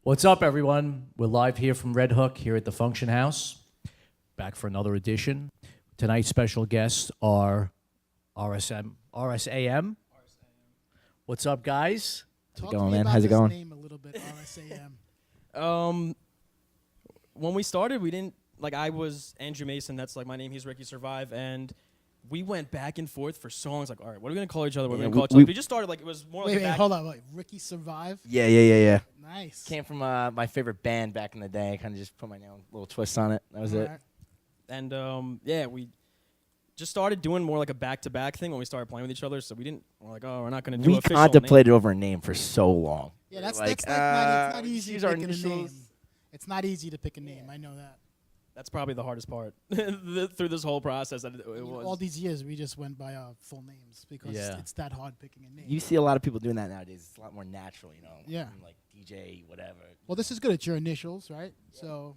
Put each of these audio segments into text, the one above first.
What's up, everyone? We're live here from Redhook here at the Function House. Back for another edition. Tonight's special guests are RSAM. What's up, guys? Talk going, to me man? about How's it this going? name a little bit, RSAM. When we started, we didn't, like, I was Andrew Mason, that's like my name, he's Ricky Survive, and we went back and forth for so long. It's like, all right, what are we going to call each other? What are we going to call each other? We just started, like, it was more like Wait, a back. hold on. Wait. Ricky Survive? Yeah. Nice. Came from my favorite band back in the day. I kind of just put my own little twist on it. That was it. Alright. And, yeah, we just started doing more like a back-to-back thing when we started playing with each other, so we're like, oh, we're not going to do We official contemplated over a name for so long. Yeah, that's Like, it's not easy use our picking a name. initials. It's not easy to pick a name. I know that. That's probably the hardest part through this whole process. That it I mean, was. all these years, we just went by our full names because Yeah. it's that hard picking a name. You see a lot of people doing that nowadays. It's a lot more natural, you know. Yeah. Like DJ, whatever. Well, this is good. It's your initials, right? Yeah. So,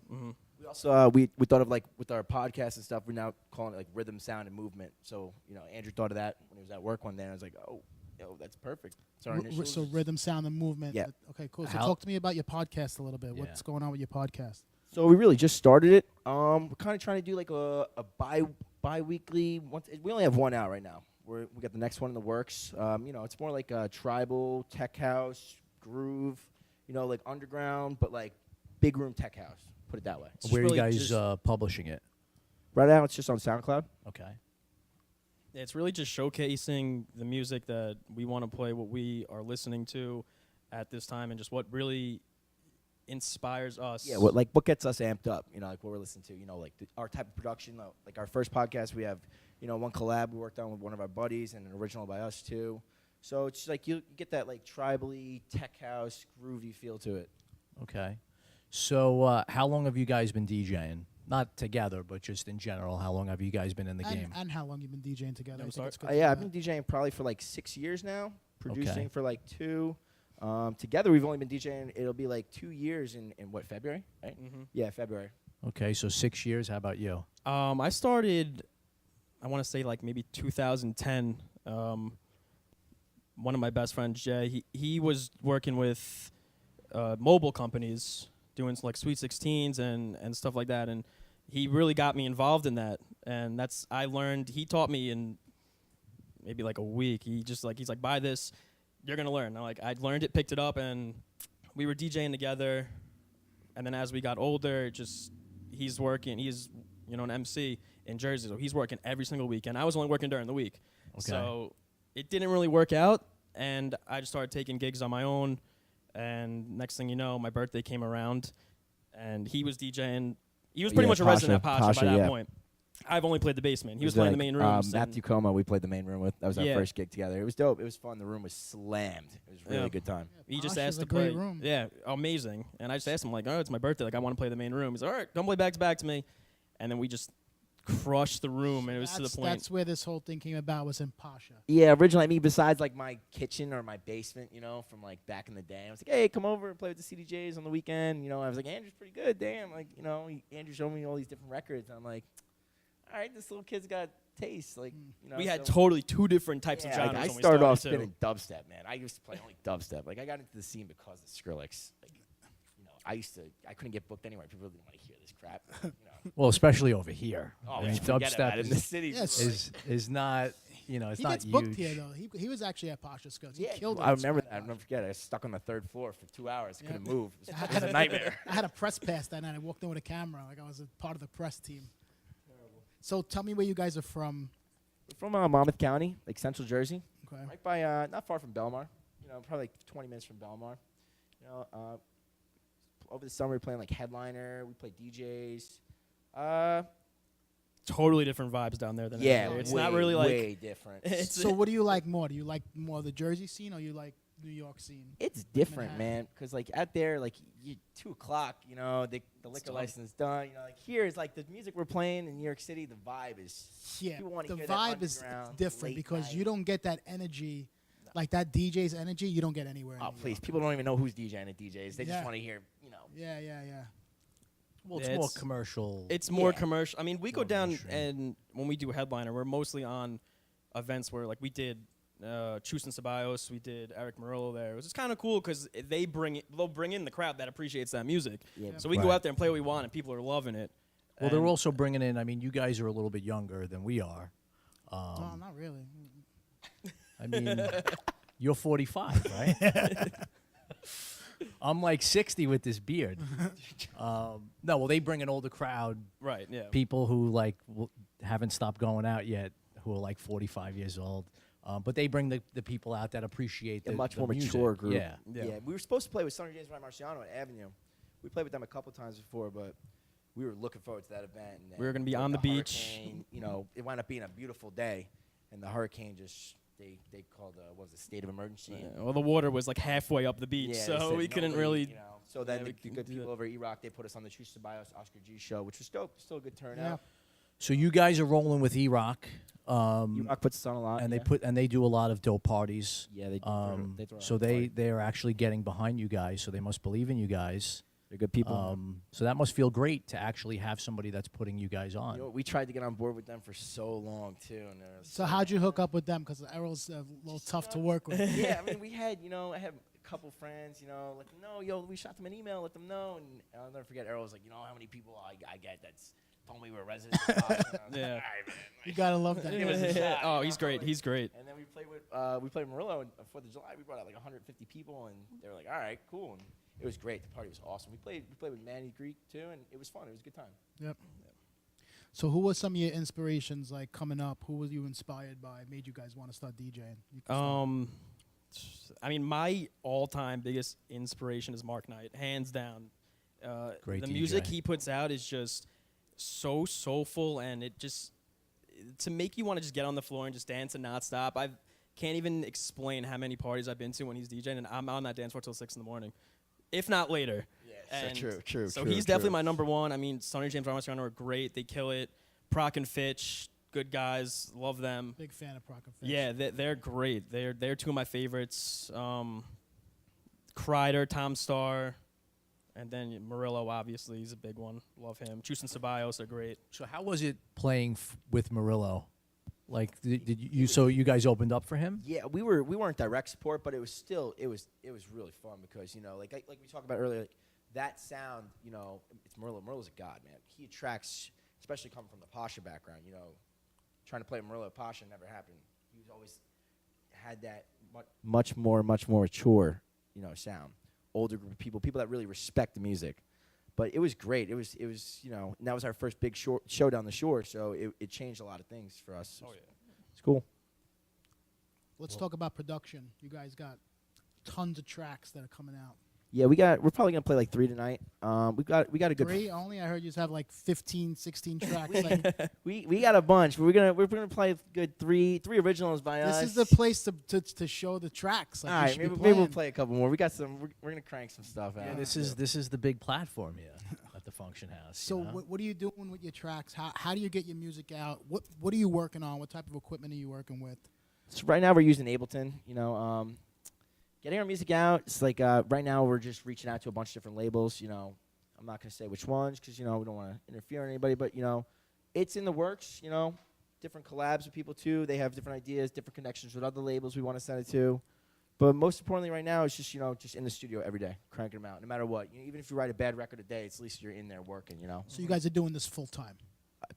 We also we thought of like with our podcast and stuff. We're now calling it like rhythm, sound, and movement. So Andrew thought of that when he was at work one day. And I was like, oh, that's perfect. It's our initials. so rhythm, sound, and movement. Yeah. Okay, cool. So How- talk to me about your podcast a little bit. Yeah. What's going on with your podcast? So we really just started it. We're kind of trying to do like a bi-weekly. We only have one out right now. We got the next one in the works. It's more like a tribal tech house groove. Like underground, but like big room tech house. Put it that way. It's Where are you really guys just- publishing it? Right now, it's just on SoundCloud. Okay. Yeah, it's really just showcasing the music that we want to play, what we are listening to at this time, and just what really inspires us. Yeah, what gets us amped up? Like what we're listening to. Like our type of production. Like our first podcast, we have one collab we worked on with one of our buddies, and an original by us too. So it's like you get that like tribally tech house groovy feel to it. Okay. So how long have you guys been DJing? Not together, but just in general. How long have you guys been in the game? And how long you been DJing together? I'm I think sorry? it's good to Yeah, know I've that. been DJing probably for like 6 years now. Producing Okay. for like 2. Together, we've only been DJing. It'll be like 2 years in what, February? Right? Mm-hmm. Yeah, February. Okay, so 6 years. How about you? I started, I want to say like maybe 2010. One of my best friends, Jay, he was working with mobile companies doing like Sweet 16s and stuff like that, and he really got me involved in that. And he taught me in maybe like a week. He's like, buy this, you're gonna learn. I learned it, picked it up, and we were DJing together. And then as we got older, he's an MC in Jersey, so he's working every single weekend. I was only working during the week. Okay. So it didn't really work out, and I just started taking gigs on my own. And next thing you know, my birthday came around, and he was DJing. He was pretty Yeah, much a resident at Pasha, Pasha by that yeah. point. I've only played the basement. He It was playing the like, main rooms. Matthew Como, we played the main room with. That was our Yeah. first gig together. It was dope. It was fun. The room was slammed. It was really Yeah. a good time. He just Pasha's asked a to great play. room. Yeah, amazing. And I just asked him, like, oh, it's my birthday. Like, I want to play the main room. He's like, all right, come play back to me. And then we just crushed the room, and it was to the point. That's where this whole thing came about, was in Pasha. Yeah, originally, besides like my kitchen or my basement, from like back in the day, I was like, hey, come over and play with the CDJs on the weekend. I was like, Andrew's pretty good, damn. Like, Andrew showed me all these different records. And I'm like, all right, this little kid's got taste. Like, We had so- totally two different types of Yeah, genres like I when we started off too. spinning dubstep, man. I used to play only dubstep. Like I got into the scene because of Skrillex. Like, I couldn't get booked anywhere. People didn't want to hear this crap. Well, especially over here. Oh, I man, mean, forget about dubstep it. In the city, Yes. is not, it's He not gets huge. booked here, though. He was actually at Pasha Scouts. He yeah, killed it. I at remember Scouts. that. I'll never forget it. I was stuck on the 3rd floor for 2 hours. Yeah. Couldn't move. It I was had a nightmare. I had a press pass that night. I walked in with a camera, like I was a part of the press team. So tell me where you guys are from. We're from Monmouth County, like Central Jersey, Okay. right by not far from Belmar. Probably like 20 minutes from Belmar. Over the summer we playing like headliner. We play DJs. Totally different vibes down there than Yeah, out here. It's way, not really like way different. it's So what do you like more? Do you like more the Jersey scene or you like New York scene? It's different, Manhattan. man. Because like out there, like 2 o'clock, the liquor done. license is done. Like here is like the music we're playing in New York City. The vibe is Yeah, people wanna the hear that vibe is underground, different late because night. you don't get that energy, like that DJ's energy. You don't get anywhere. in Oh New please, York. people don't even know who's DJing at DJs. They Yeah. just want to hear, Yeah. Well, it's Yeah, more it's- commercial. It's more Yeah. commercial. I mean, we go More down mainstream. and when we do headliner, we're mostly on events where like we did Chus and Ceballos. We did Eric Murillo there. It was just kind of cool because they'll bring in the crowd that appreciates that music. Yeah. So we can go Right. out there and play what we want, and people are loving it. Well, they're And- also bringing in. I mean, you guys are a little bit younger than we are. No, not really. I mean, you're 45, right? I'm like 60 with this beard. No, well, they bring an older crowd, right. Yeah. people who like haven't stopped going out yet, who are like 45 years old. But they bring the people out that appreciate A the much the more music. mature group. Yeah. Yeah. We were supposed to play with Sonny James and Ryan Marciano at Avenue. We played with them a couple times before, but we were looking forward to that event. And We were gonna be with on the beach. hurricane, you know, it wound up being a beautiful day, and the hurricane just they called what was it, state of emergency. Yeah, well, the water was like halfway up the beach, Yeah, they so said we couldn't nobody, really. You know, so then yeah, we the couldn't good do people that. over at E-Rock, they put us on the Chus Ceballos Oscar G show, which was dope. Still a good turnout. Yeah. So you guys are rolling with E-Rock. E-Rock puts us on a lot. And yeah. they do a lot of dope parties. Yeah, they do. They throw a So lot of parties. they're actually getting behind you guys. So they must believe in you guys. They're good people. So that must feel great to actually have somebody that's putting you guys on. You know, we tried to get on board with them for so long too, and So how'd you hook up with them? Because Errol's a little tough to work with. yeah, I mean, we had, you know, I had a couple friends, you know, let them know, yo, we shot them an email, let them know, and I'll never forget. Errol was like, you know, how many people I get that's told me we're residents. Of Boston? I was like, Yeah. all right, man. You gotta love that. Give us a shot, Oh, you he's know, great. like- He's great. And then we played Murillo on 4th of July. We brought out like 150 people, and they were like, all right, cool. And it was great. The party was awesome. We played with Manny Greek too, and it was fun. It was a good time. Yep. So who was some of your inspirations like coming up? Who was you inspired by? Made you guys want to start DJing? You can start. I mean, my all-time biggest inspiration is Mark Knight, hands down. Great the DJ. music he puts out is just so soulful, and it just to make you want to just get on the floor and just dance and not stop. I can't even explain how many parties I've been to when he's DJing, and I'm on that dance floor till 6 in the morning, if not later. And true. So he's definitely my number one. I mean, Sonny James and Ryan Marciano are great. They kill it. Proc and Fitch, good guys. Love them. Big fan of Proc and Fitch. Yeah, they're great. They're two of my favorites. Kreider, Tom Starr, and then Murillo, obviously, he's a big one. Love him. Chus and Ceballos are great. So how was it playing with Murillo? Like, did you? So you guys opened up for him? Yeah, we weren't direct support, but it was really fun because, you know, like we talked about earlier, like, that sound, you know, it's Murillo. Murillo's a god, man. He attracts, especially coming from the Pasha background. You know, trying to play Murillo Pasha never happened. He's always had that much more mature, you know, sound. Older group of people that really respect the music. But it was great. It was you know, and that was our first big show down the shore, so it changed a lot of things for us. Oh, yeah. It's cool. Let's talk about production. You guys got tons of tracks that are coming out. Yeah, we're probably gonna play like 3 tonight. We got a good 3 only? I heard you have like 15, 16 tracks. Like, we got a bunch. We're gonna play good three originals by us. this is the place to show the tracks. Like, All you right, should be maybe we'll playing. play a couple more. We got some. We're gonna crank some stuff out. Yeah, this is the big platform here at the Function House. So you know? what are you doing with your tracks? How do you get your music out? What are you working on? What type of equipment are you working with? So right now we're using Ableton. You know, getting our music out. It's like right now we're just reaching out to a bunch of different labels. You know, I'm not gonna say which ones because, you know, we don't want to interfere with anybody. But, you know, it's in the works. You know, different collabs with people too. They have different ideas, different connections with other labels we want to send it to. But most importantly right now, it's just, you know, just in the studio every day, cranking them out, no matter what. You know, even if you write a bad record a day, it's at least you're in there working, you know. So you guys are doing this full time.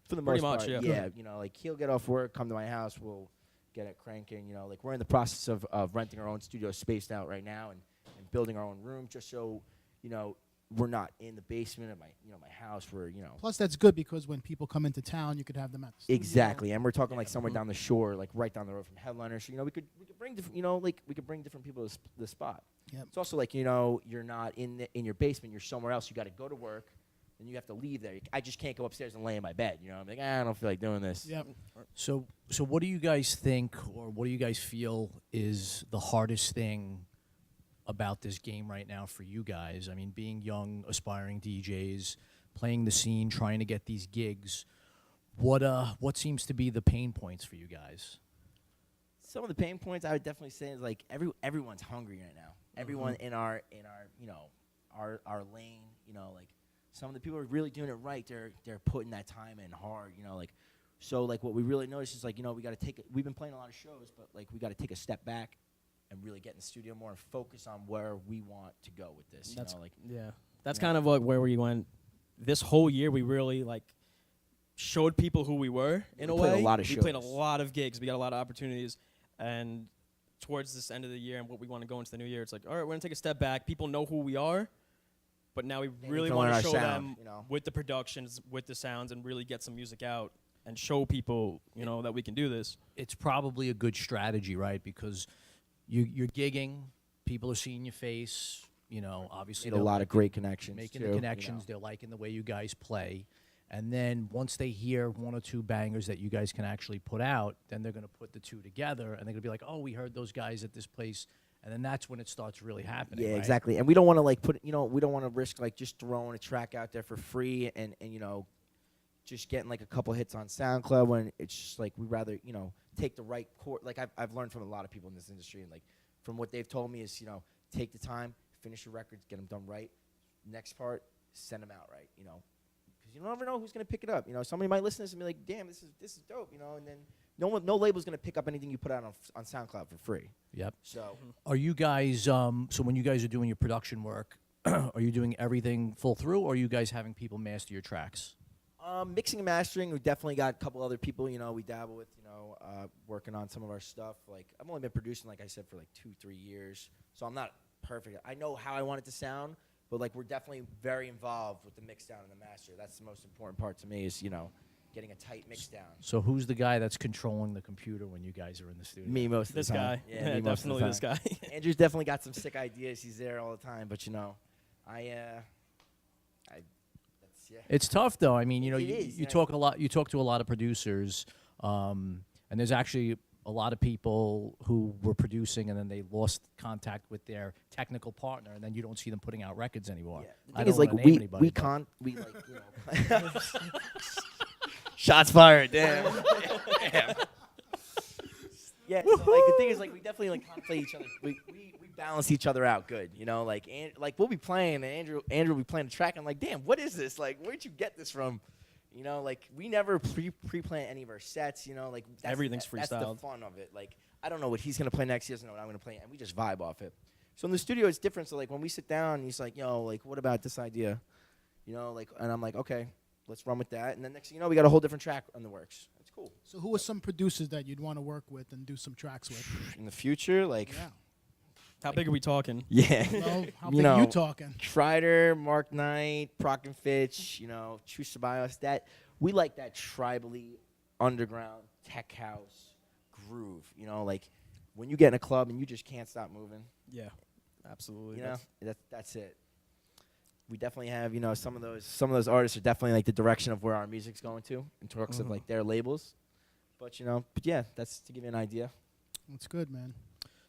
For the Pretty most much, part, yeah. You know, like he'll get off work, come to my house, we'll get it cranking. You know, like we're in the process of renting our own studio spaced out right now and building our own room just so, you know, we're not in the basement of my house where, you know. Plus, that's good because when people come into town, you could have them at the studio. Exactly, and we're talking like somewhere down the shore, like right down the road from Headliner. So, you know, we could bring different, you know, like we could bring different people to the spot. Yep. It's also like, you know, you're not in your basement, you're somewhere else. You got to go to work, and you have to leave there. I just can't go upstairs and lay in my bed. You know, I'm like, I don't feel like doing this. Yep. So what do you guys think, or what do you guys feel is the hardest thing about this game right now for you guys? I mean, being young, aspiring DJs, playing the scene, trying to get these gigs. What seems to be the pain points for you guys? Some of the pain points I would definitely say is like everyone's hungry right now. Everyone in our you know our lane, you know, like some of the people are really doing it right. They're putting that time in hard. You know, like So like what we really noticed is like, you know, we've been playing a lot of shows, but like we got to take a step back and really get in the studio more and focus on where we want to go with this. That's you know, like that's Yeah. kind of like where we went. This whole year, we really like showed people who we were in We a played a way. lot of we played a shows. lot of gigs. We got a lot of opportunities, and towards this end of the year and what we want to go into the new year, it's like, all right, we're gonna take a step back. People know who we are, but now we They really need to want learn to our show sound, them you know. with the productions, with the sounds, and really get some music out and show people, you know, that we can do this. It's probably a good strategy, right? Because you're gigging, people are seeing your face. You know, obviously made a lot of great connections. making too, the you connections. know. They're liking the way you guys play. And then once they hear one or two bangers that you guys can actually put out, then they're going to put the two together, and they're going to be like, oh, we heard those guys at this place. And then that's when it starts really happening. Yeah, right? exactly. And we don't want to like we don't want to risk like just throwing a track out there for free and you know, just getting like a couple hits on SoundCloud when it's just like we rather, you know, take the right course. Like I've learned from a lot of people in this industry, and like from what they've told me is, you know, take the time, finish your records, get them done right. Next part, send them out right, you know. Because you never know who's going to pick it up. You know, somebody might listen to this and be like, damn, this is dope, you know, and then no label's going to pick up anything you put out on SoundCloud for free. Yep. So Are you guys, so when you guys are doing your production work, are you doing everything full through, or are you guys having people master your tracks? mixing and mastering, we definitely got a couple other people, you know, we dabble with, you know, working on some of our stuff. Like, I've only been producing, like I said, for like 2-3 years, so I'm not perfect. I know how I want it to sound, but like we're definitely very involved with the mix down and the master. That's the most important part to me is, you know, getting a tight mix down. So who's the guy that's controlling the computer when you guys are in the studio? Me most of This the time. guy. Yeah, me most of the Definitely this time. guy. Andrew's definitely got some sick ideas. He's there all the time, but you know, that's, yeah. It's tough though. I mean, you know, It you, is, you yeah. talk a lot. You talk to a lot of producers, and there's actually a lot of people who were producing and then they lost contact with their technical partner, and then you don't see them putting out records anymore. Yeah. The I thing don't is, like, wanna name anybody, we but- can't, we like, you know. Shots fired, damn. Damn. Yeah, so, like, the thing is, like, we definitely, like, contemplate each other. We balance each other out good, you know? Like, we'll be playing, and Andrew will be playing a track, and I'm like, damn, what is this? Like, where'd you get this from? You know, like, we never pre-plan any of our sets, you know? Like, Everything's That's the freestyled. fun of it. Like, I don't know what he's going to play next. He doesn't know what I'm going to play, and we just vibe off it. So in the studio, it's different. So, like, when we sit down, he's like, yo, like, what about this idea? You know, like, and I'm like, okay, let's run with that. And then next thing you know, we got a whole different track in the works. It's cool. So who are some producers that you'd want to work with and do some tracks with? In the future, like, Yeah. How big are we talking? yeah. Well, how You big know, you talking? Strider, Mark Knight, Proc and Fitch, you know, True Ceballos, that we like that tribally underground tech house groove. You know, like when you get in a club and you just can't stop moving. Yeah, absolutely. You know, that's it. We definitely have, you know, some of those artists are definitely like the direction of where our music's going to in terms of like their labels. But you know, yeah, that's to give you an idea. That's good, man.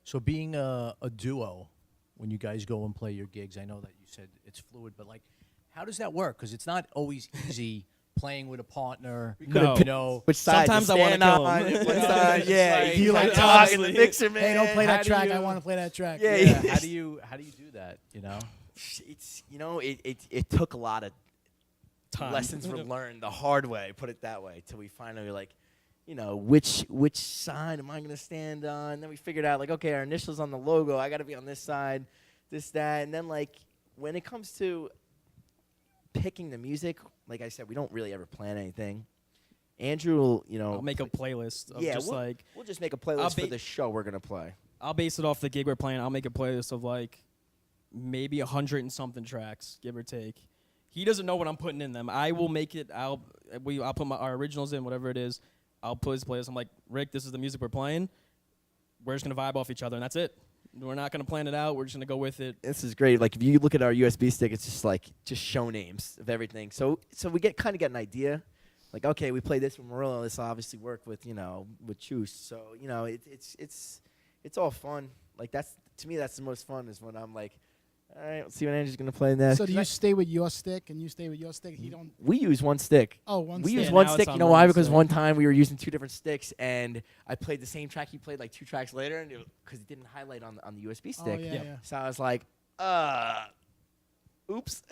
So being a duo, when you guys go and play your gigs, I know that you said it's fluid, but like, how does that work? Because it's not always easy playing with a partner. No. You know, Which side? Sometimes to I wanna stand kill on, him. What You know, side? it's Yeah, like, you how like do- talking the honestly, mixer, man. Hey, don't play how that do track. you- I want to play that track. Yeah, yeah, how do you do that? You know, It's, you know, it took a lot of Time. lessons were learned the hard way, put it that way, till we finally were like, you know, which side am I gonna stand on? And then we figured out like, okay, our initials on the logo, I gotta be on this side, this, that, and then like when it comes to picking the music, like I said, we don't really ever plan anything. Andrew will, you know, I'll make a playlist of yeah, just like we'll just make a playlist for the show we're gonna play. I'll base it off the gig we're playing. I'll make a playlist of like maybe 100 and something tracks, give or take. He doesn't know what I'm putting in them. I will make it. I'll put our originals in, whatever it is. I'll put his playlist. I'm like, Rick, this is the music we're playing. We're just gonna vibe off each other, and that's it. We're not gonna plan it out. We're just gonna go with it. This is great. Like if you look at our USB stick, it's just like show names of everything. So we get an idea. Like okay, we play this with Murillo. This will obviously work with with Chus. So you know it's all fun. Like that's to me that's the most fun is when I'm like, all right, let's see what Andrew's gonna play next. So do you stay with your stick and you stay with your stick? He don't. We use one stick. Oh, one We stick. use Yeah, one now stick. it's You on know one why? Because stick. one time we were using 2 different sticks, and I played the same track he played like 2 tracks later, and because it didn't highlight on the USB Oh, stick. yeah, Yeah. yeah. So I was like, oops.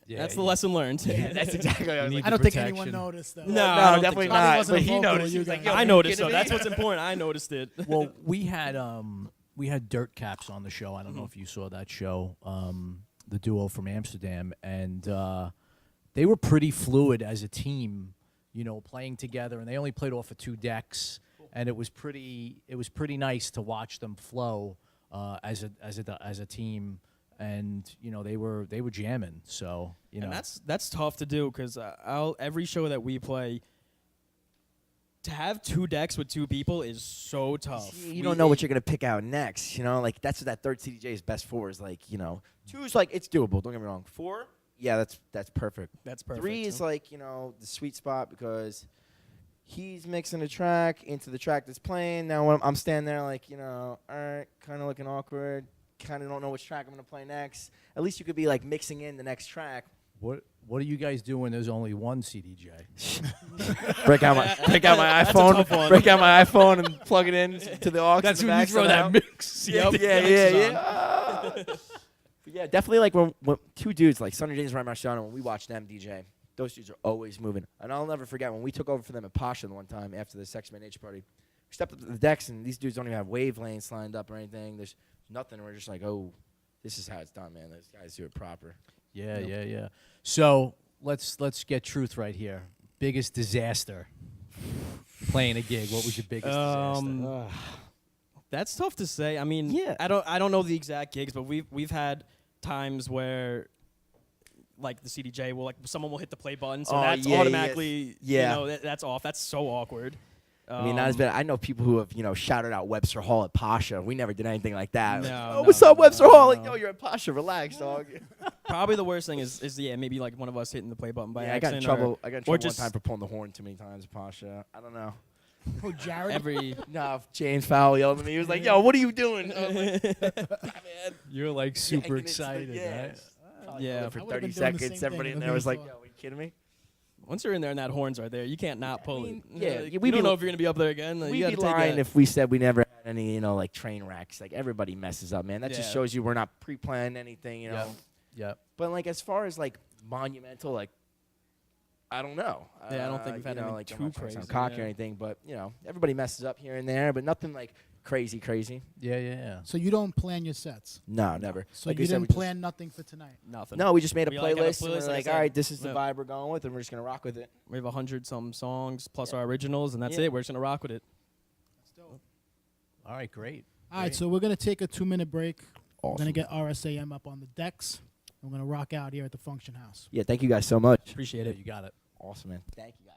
Yeah, That's the yeah. lesson learned. That's exactly what I was need like. I the don't think anyone protection. noticed though. No, No, I don't definitely think so. Probably not. wasn't But he vocal, noticed. He you was like, guys. yo, I are you noticed, kidding so me? that's what's important. I noticed it. Well, we had Dirt Caps on the show. I don't know if you saw that show, the duo from Amsterdam, and they were pretty fluid as a team, you know, playing together, and they only played off of 2 decks, and it was pretty nice to watch them flow as a team, and you know they were jamming. So you know And that's tough to do because every show that we play, to have 2 decks with 2 people is so tough. You don't know what you're gonna pick out next. You know, like that's what that third CDJ is best for. Is like, you know, 2 is like it's doable. Don't get me wrong. 4, yeah, that's perfect. That's perfect. 3 is like, you know, the sweet spot because he's mixing the track into the track that's playing. Now when I'm standing there like, you know, all right, kind of looking awkward. Kind of don't know which track I'm gonna play next. At least you could be like mixing in the next track. what do you guys do when there's only one CDJ? break out my iPhone. Break out my iPhone and plug it in to the aux. That's in the when you back throw somehow. that mix. Yeah, Yep. yeah. But yeah, definitely like when 2 dudes like Sonny James and Ryan Marciano, when we watch them DJ, those dudes are always moving. And I'll never forget when we took over for them at Pasha the one time after the Sex Man H party. We stepped up to the decks and these dudes don't even have wave lanes lined up or anything. There's nothing. We're just like, oh, this is how it's done, man. Those guys do it proper. Yeah. So let's get truth right here. Biggest disaster playing a gig. What was your biggest disaster? That's tough to say. I mean, Yeah. I don't know the exact gigs, but we've had times where like the CDJ will someone will hit the play button, so Oh, that's yeah, automatically yeah. you know that's off. That's so awkward. I mean, not as bad. I know people who have, you know, shouted out Webster Hall at Pasha. We never did anything like that. No, oh, no, what's up, no, Webster no, Hall? Like, no. yo, you're at Pasha. Relax, dog. Probably the worst thing is maybe like one of us hitting the play button by Yeah, I got in accident. trouble. I got in trouble one just- time for pulling the horn too many times at Pasha. I don't know. Oh, Jared. Every No, James Powell yelled at me. He was like, "Yo, what are you doing?" I was like, "Man, You're like super yanking it to the- excited, yeah. right? Probably Yeah. held it I for would've 30 been doing the seconds. same Everybody thing in if there it was was like, on. "Yo, are you kidding me?" once you're in there and that horn's right there, you can't not pull mean, it. yeah, Like, yeah, we'd you don't be know l- if you're gonna be up there again. Like, We'd you be gotta take lying a- if we said we never had any, you know, like train wrecks. Like everybody messes up, man. That just Yeah. shows you we're not pre-planning anything, you know. Yep. But like as far as like monumental, like I don't know. Yeah, I don't think we've had you know, anything like, I'm too not trying to sound crazy, cocky yeah. or anything, but you know, everybody messes up here and there, but nothing like crazy. Yeah. So you don't plan your sets. No, never. So Like we you said, didn't we just- plan nothing for tonight. nothing. No, we just made a We, like, have a playlist and we're playlist, like I like, said. all right, this is the Yeah. vibe we're going with, and we're just gonna rock with it. We have 100-something songs plus Yeah. our originals, and that's Yeah. it. We're just gonna rock with it. All right, great. All right, Great. so we're gonna take a 2-minute break. We're Awesome. gonna get RSAM up on the decks. We're gonna rock out here at the Function House. Yeah, thank you guys so much. Appreciate Yeah, it. you got it. Awesome, man. Thank you.